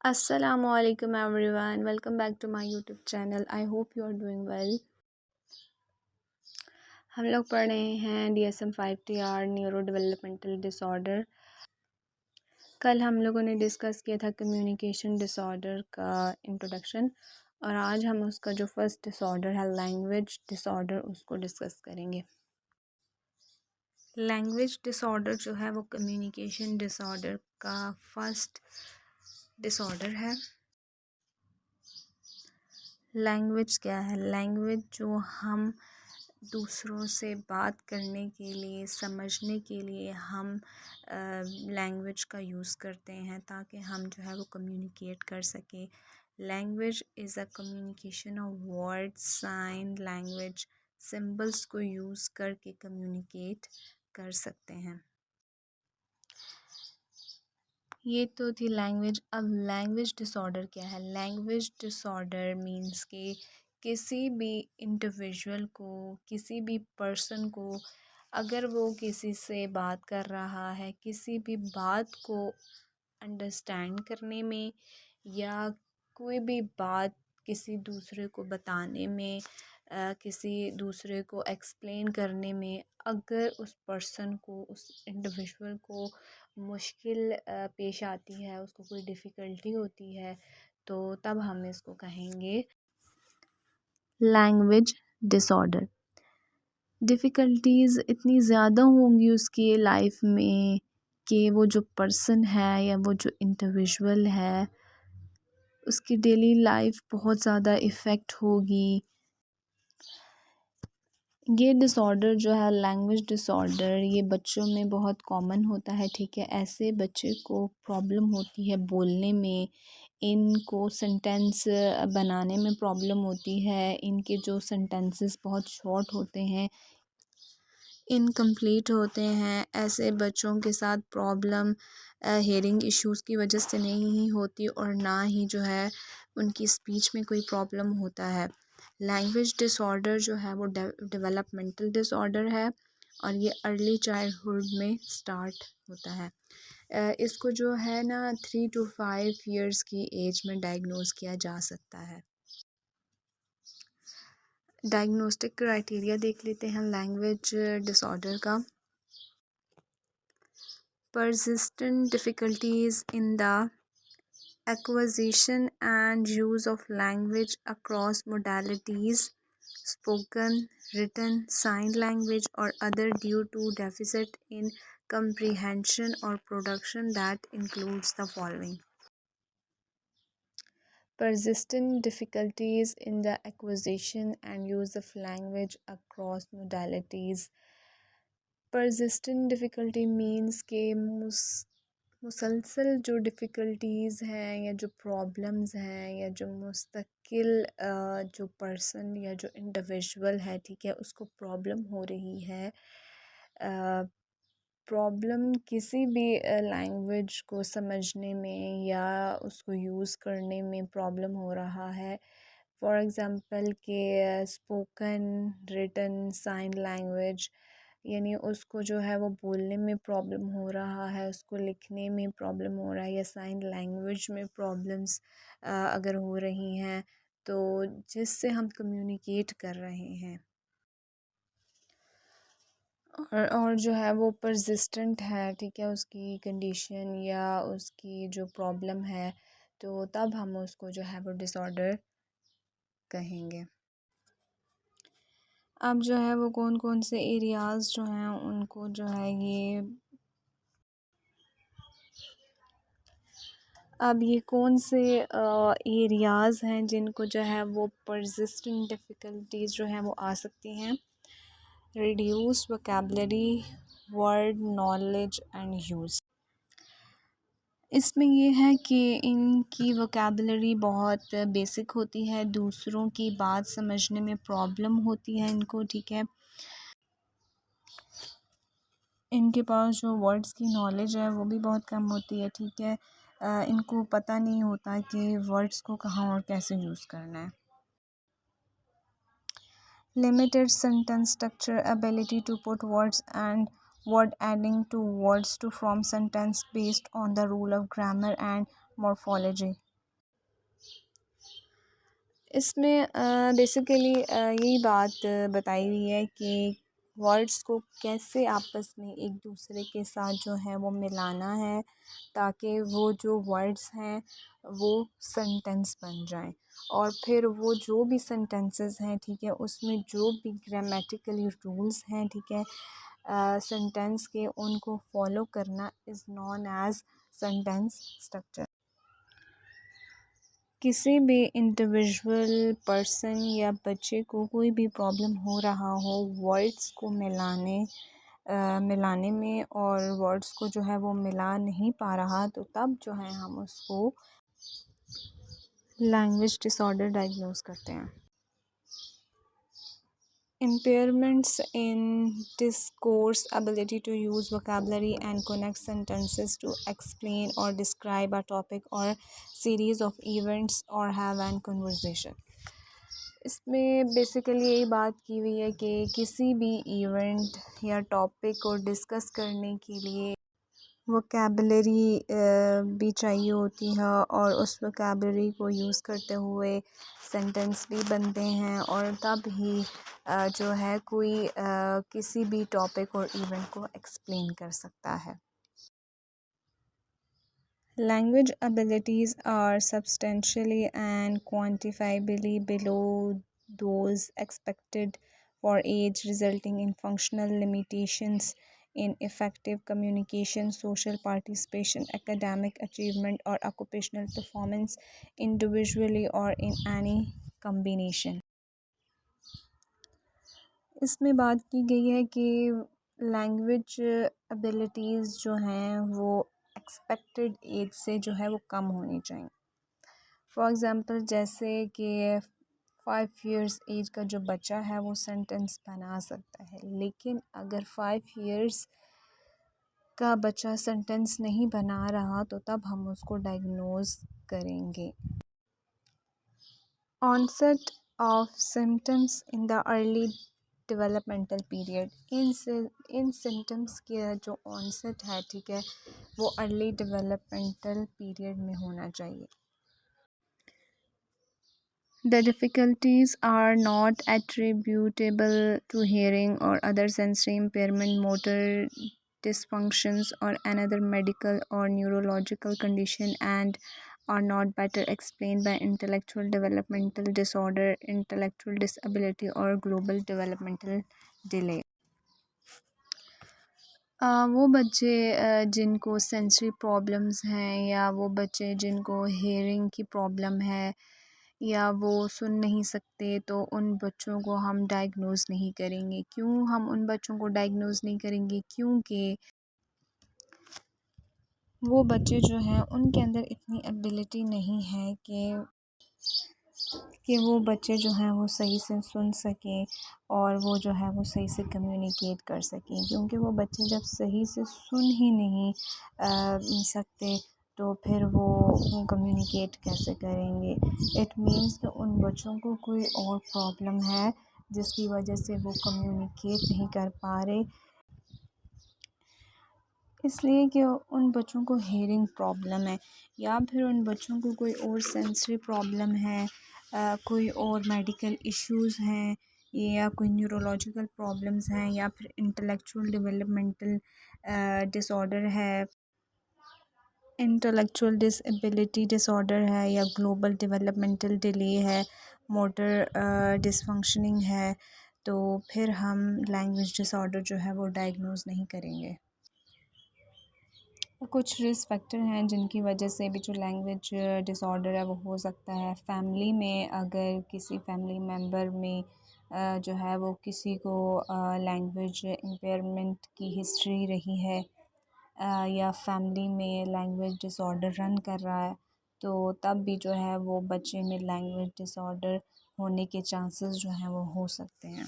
Assalamualaikum everyone, welcome back to my YouTube channel. I hope you are doing well. हम लोग पढ़ रहे हैं DSM-5 न्यूरो डेवलपमेंटल डिसऑर्डर। कल हम लोगों ने डिस्कस किया था कम्युनिकेशन डिसऑर्डर का इंट्रोडक्शन, और आज हम उसका जो फर्स्ट डिसऑर्डर है लैंग्वेज डिसऑर्डर उसको डिस्कस करेंगे। लैंग्वेज डिसऑर्डर जो है वो कम्युनिकेशन डिसऑर्डर का फर्स्ट डिसऑर्डर है। लैंग्वेज क्या है? लैंग्वेज जो हम दूसरों से बात करने के लिए, समझने के लिए हम लैंग्वेज का यूज़ करते हैं ताकि हम जो है वो कम्युनिकेट कर सकें। Language is a communication of words, sign language, symbols को यूज़ करके कम्युनिकेट कर सकते हैं। ये तो थी लैंग्वेज। अब लैंग्वेज डिसऑर्डर क्या है? लैंग्वेज डिसऑर्डर मींस कि किसी भी इंडिविजुअल को, किसी भी पर्सन को, अगर वो किसी से बात कर रहा है, किसी भी बात को अंडरस्टैंड करने में या कोई भी बात किसी दूसरे को बताने में, किसी दूसरे को एक्सप्लेन करने में, अगर उस पर्सन को, उस इंडिविजुअल को मुश्किल पेश आती है, उसको कोई डिफ़िकल्टी होती है, तो तब हम इसको कहेंगे लैंग्वेज डिसऑर्डर। डिफ़िकल्टीज़ इतनी ज़्यादा होंगी उसकी लाइफ में कि वो जो पर्सन है या वो जो इंडिविजुअल है उसकी डेली लाइफ बहुत ज़्यादा इफ़ेक्ट होगी। ये डिसऑर्डर जो है लैंग्वेज डिसऑर्डर, ये बच्चों में बहुत कॉमन होता है। ठीक है, ऐसे बच्चे को प्रॉब्लम होती है बोलने में, इनको सेंटेंस बनाने में प्रॉब्लम होती है, इनके जो सेंटेंसेस बहुत शॉर्ट होते हैं, इनकम्प्लीट होते हैं। ऐसे बच्चों के साथ प्रॉब्लम हेयरिंग इश्यूज़ की वजह से नहीं होती, और ना ही जो है उनकी स्पीच में कोई प्रॉब्लम होता है। लैंग्वेज डिसऑर्डर जो है वो डेवलपमेंटल डिसऑर्डर है, और ये अर्ली चाइल्डहुड में स्टार्ट होता है। इसको जो है ना 3 to 5 years की एज में डायग्नोज़ किया जा सकता है। डायग्नोस्टिक क्राइटेरिया देख लेते हैं लैंग्वेज डिसऑर्डर का। Persistent difficulties in the acquisition and use of language across modalities, spoken, written, sign language, or other due to deficit in comprehension or production that includes the following. Persistent difficulties in the acquisition and use of language across modalities. Persistent difficulty means कि मुसलसल जो difficulties हैं या जो problems हैं या जो मुस्तकिल जो पर्सन या जो इंडिविजुअल है, ठीक है, उसको प्रॉब्लम हो रही है। प्रॉब्लम किसी भी लैंग्वेज को समझने में या उसको यूज़ करने में प्रॉब्लम हो रहा है। फॉर एग्ज़ाम्पल कि स्पोकन, रिटन, साइन लैंग्वेज, यानी उसको जो है वो बोलने में प्रॉब्लम हो रहा है, उसको लिखने में प्रॉब्लम हो रहा है, या साइन लैंग्वेज में प्रॉब्लम्स अगर हो रही हैं तो जिससे हम कम्युनिकेट कर रहे हैं, और जो है वो परसिस्टेंट है, ठीक है, उसकी कंडीशन या उसकी जो प्रॉब्लम है, तो तब हम उसको जो है वो डिसऑर्डर कहेंगे। अब जो है वो कौन कौन से एरियाज़ जो हैं उनको जो है ये, अब ये कौन से एरियाज़ हैं जिनको जो है वो परसिस्टेंट डिफ़िकल्टीज़ जो हैं वो आ सकती हैं। Reduce vocabulary, word knowledge and use. इसमें ये है कि इनकी वोकैबुलरी बहुत बेसिक होती है, दूसरों की बात समझने में प्रॉब्लम होती है इनको, ठीक है। इनके पास जो वर्ड्स की नॉलेज है वो भी बहुत कम होती है, ठीक है। इनको पता नहीं होता कि वर्ड्स को कहाँ और कैसे यूज़ करना है। Limited sentence structure, ability to put words and word adding to words to form sentence based on the rule of grammar and morphology. इसमें बेसिकली यही बात बताई हुई है कि वर्ड्स को कैसे आपस में एक दूसरे के साथ जो है वो मिलाना है, ताकि वो जो वर्ड्स हैं वो सेंटेंस बन जाएं। और फिर वो जो भी सेंटेंसेस हैं, ठीक है, उसमें जो भी ग्रामेटिकली रूल्स हैं, ठीक है, सेंटेंस के, उनको फॉलो करना is known as sentence structure. किसी भी इंडिविजुअल पर्सन या बच्चे को कोई भी प्रॉब्लम हो रहा हो वर्ड्स को मिलाने में, और वर्ड्स को जो है वो मिला नहीं पा रहा, तो तब जो है हम उसको लैंग्वेज डिसऑर्डर डायग्नोस करते हैं। Impairments in discourse, ability to use vocabulary and connect sentences to explain or describe a topic or series of events or have an conversation। इसमें बेसिकली यही बात की हुई है कि किसी भी इवेंट या टॉपिक को डिस्कस करने के लिए वोकेबलरी भी चाहिए होती है, और उस वोकेबलरी को यूज़ करते हुए सेंटेंस भी बनते हैं, और तब ही जो है कोई किसी भी टॉपिक और इवेंट को एक्सप्लेन कर सकता है। Language abilities are substantially and quantifiably below those expected for age, resulting in functional limitations in effective communication, social participation, academic achievement, or occupational performance, individually or in any combination। इसमें बात की गई है कि language abilities जो हैं वो expected as से जो है वो कम होनी चाहिए। फॉर एग्ज़ाम्पल जैसे कि 5 इयर्स एज का जो बच्चा है वो सेंटेंस बना सकता है, लेकिन अगर 5 इयर्स का बच्चा सेंटेंस नहीं बना रहा तो तब हम उसको डायग्नोज करेंगे। Onset of symptoms in the early developmental period, इन सिम्टम्स के जो ऑनसेट है, ठीक है, वो अर्ली डेवलपमेंटल पीरियड में होना चाहिए। The difficulties are not attributable to hearing or other sensory impairment, motor dysfunctions, or another medical or neurological condition, and are not better explained by intellectual developmental disorder, intellectual disability, or global developmental delay। वो बच्चे जिनको sensory problems हैं, या वो बच्चे जिनको hearing की problem है, या वो सुन नहीं सकते, तो उन बच्चों को हम डायग्नोज़ नहीं करेंगे। क्यों हम उन बच्चों को डायग्नोज़ नहीं करेंगे? क्योंकि वो बच्चे जो हैं उनके अंदर इतनी एबिलिटी नहीं है कि वो बच्चे जो हैं वो सही से सुन सकें, और वो जो है वो सही से कम्युनिकेट कर सकें। क्योंकि वो बच्चे जब सही से सुन ही नहीं सकते, तो फिर वो कम्युनिकेट कैसे करेंगे? इट मीन्स कि उन बच्चों को कोई और प्रॉब्लम है जिसकी वजह से वो कम्युनिकेट नहीं कर पा रहे, इसलिए कि उन बच्चों को हेयरिंग प्रॉब्लम है, या फिर उन बच्चों को कोई और सेंसरी प्रॉब्लम है, कोई और मेडिकल इश्यूज़ हैं, या कोई न्यूरोलॉजिकल प्रॉब्लम्स हैं, या फिर इंटेलेक्चुअल डेवलपमेंटल डिसऑर्डर है, इंटेलेक्चुअल डिसेबिलिटी डिसऑर्डर है, या ग्लोबल डेवलपमेंटल डिले है, मोटर डिसफंक्शनिंग है, तो फिर हम लैंग्वेज डिसऑर्डर जो है वो डायग्नोज़ नहीं करेंगे। कुछ रिस्क फैक्टर हैं जिनकी वजह से भी जो लैंग्वेज डिसऑर्डर है वो हो सकता है। फैमिली में अगर किसी फैमिली मेम्बर में जो है वो किसी को लैंग्वेज इम्पेयरमेंट की हिस्ट्री रही है, या फैमिली में लैंग्वेज डिसऑर्डर रन कर रहा है, तो तब भी जो है वो बच्चे में लैंग्वेज डिसऑर्डर होने के चांसेस जो हैं वो हो सकते हैं।